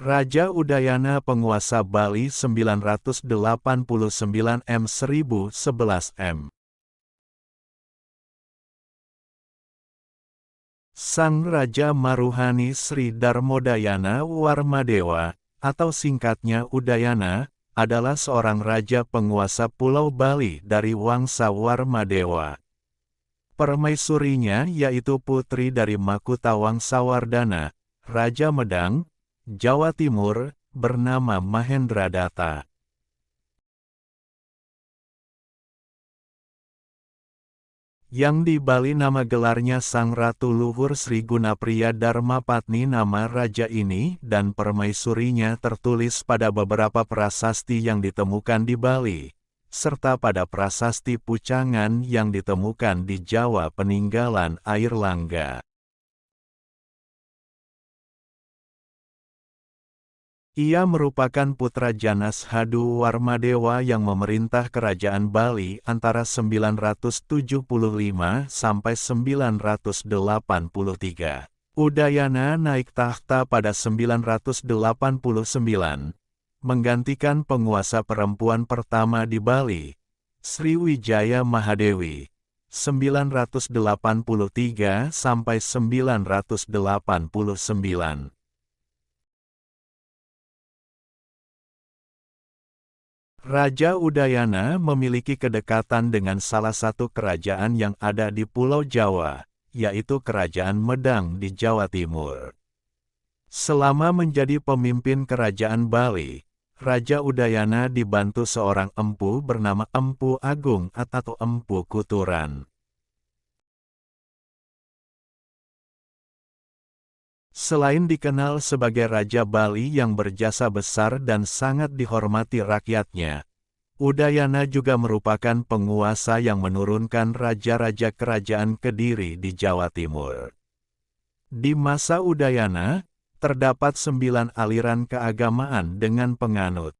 Raja Udayana penguasa Bali 989 m 1011 m. Sang Raja Maruhani Sri Darmodayana Warmadewa, atau singkatnya Udayana, adalah seorang raja penguasa Pulau Bali dari Wangsa Warmadewa. Permaisurinya yaitu putri dari Makutha Wangsawardhana, Raja Medang, Jawa Timur, bernama Mahendradatta. Yang di Bali nama gelarnya Sang Ratu Luhur Sri Gunapriya Dharmapatni. Nama raja ini dan permaisurinya tertulis pada beberapa prasasti yang ditemukan di Bali, serta pada prasasti Pucangan yang ditemukan di Jawa peninggalan Airlangga. Ia merupakan putra Janas Hadu Warmadewa yang memerintah kerajaan Bali antara 975 sampai 983. Udayana naik tahta pada 989, menggantikan penguasa perempuan pertama di Bali, Sriwijaya Mahadewi, 983 sampai 989. Raja Udayana memiliki kedekatan dengan salah satu kerajaan yang ada di Pulau Jawa, yaitu Kerajaan Medang di Jawa Timur. Selama menjadi pemimpin Kerajaan Bali, Raja Udayana dibantu seorang empu bernama Empu Agung atau Empu Kuturan. Selain dikenal sebagai Raja Bali yang berjasa besar dan sangat dihormati rakyatnya, Udayana juga merupakan penguasa yang menurunkan raja-raja kerajaan Kediri di Jawa Timur. Di masa Udayana, terdapat 9 aliran keagamaan dengan penganut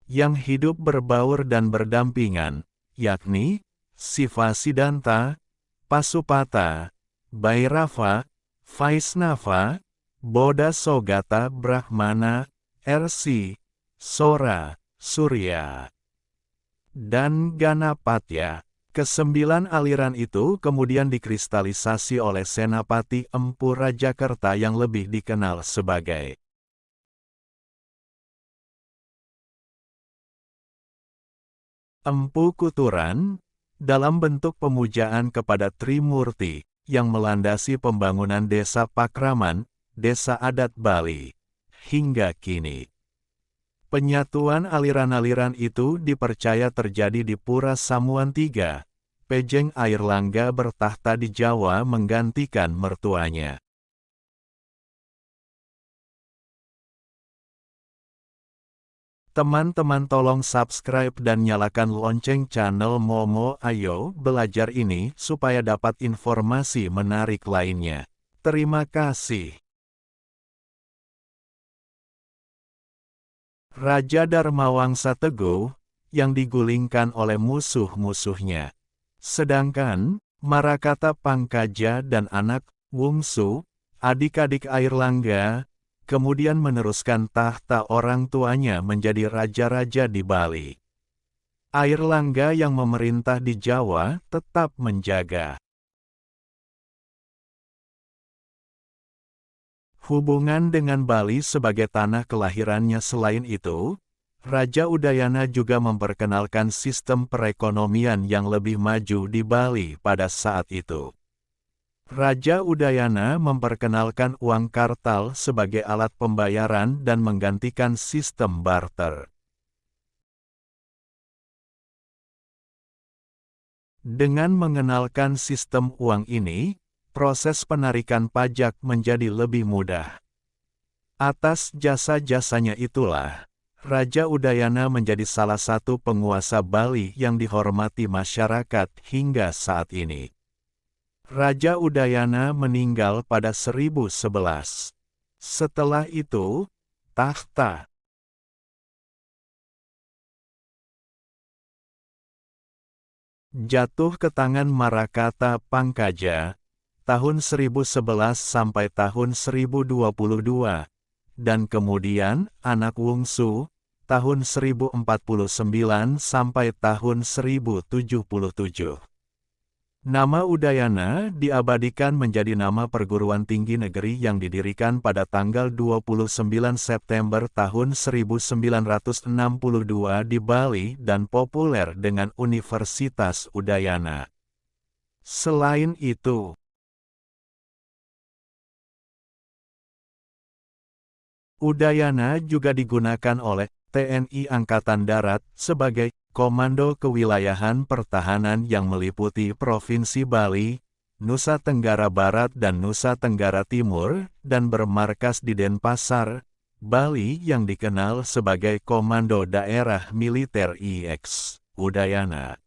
yang hidup berbaur dan berdampingan, yakni Sivasiddhanta, Pasupata, Bhairava, Vaisnava, Bodhisogata Brahmana, Rsi, Sora, Surya, dan Ganapatya. Kesembilan aliran itu kemudian dikristalisasi oleh Senapati Empu Rajakerta yang lebih dikenal sebagai Empu Kuturan, dalam bentuk pemujaan kepada Trimurti, yang melandasi pembangunan desa Pakraman, desa adat Bali, hingga kini. Penyatuan aliran-aliran itu dipercaya terjadi di Pura Samuan III. Pejeng Airlangga bertahta di Jawa menggantikan mertuanya. Teman-teman tolong subscribe dan nyalakan lonceng channel Momo Ayo Belajar ini supaya dapat informasi menarik lainnya. Terima kasih. Raja Dharmawangsa Teguh, yang digulingkan oleh musuh-musuhnya. Sedangkan, Marakata Pangkaja dan anak, Wungsu, adik-adik Airlangga, kemudian meneruskan tahta orang tuanya menjadi raja-raja di Bali. Airlangga yang memerintah di Jawa tetap menjaga hubungan dengan Bali sebagai tanah kelahirannya. Selain itu, Raja Udayana juga memperkenalkan sistem perekonomian yang lebih maju di Bali pada saat itu. Raja Udayana memperkenalkan uang kartal sebagai alat pembayaran dan menggantikan sistem barter. Dengan mengenalkan sistem uang ini, proses penarikan pajak menjadi lebih mudah. Atas jasa-jasanya itulah, Raja Udayana menjadi salah satu penguasa Bali yang dihormati masyarakat hingga saat ini. Raja Udayana meninggal pada 1011. Setelah itu, tahta jatuh ke tangan Marakata Pangkaja, tahun 1011 sampai tahun 1022, dan kemudian anak Wungsu, tahun 1049 sampai tahun 1077. Nama Udayana diabadikan menjadi nama perguruan tinggi negeri yang didirikan pada tanggal 29 September tahun 1962 di Bali dan populer dengan Universitas Udayana. Selain itu, Udayana juga digunakan oleh TNI Angkatan Darat sebagai Komando Kewilayahan Pertahanan yang meliputi Provinsi Bali, Nusa Tenggara Barat dan Nusa Tenggara Timur, dan bermarkas di Denpasar, Bali yang dikenal sebagai Komando Daerah Militer IX, Udayana.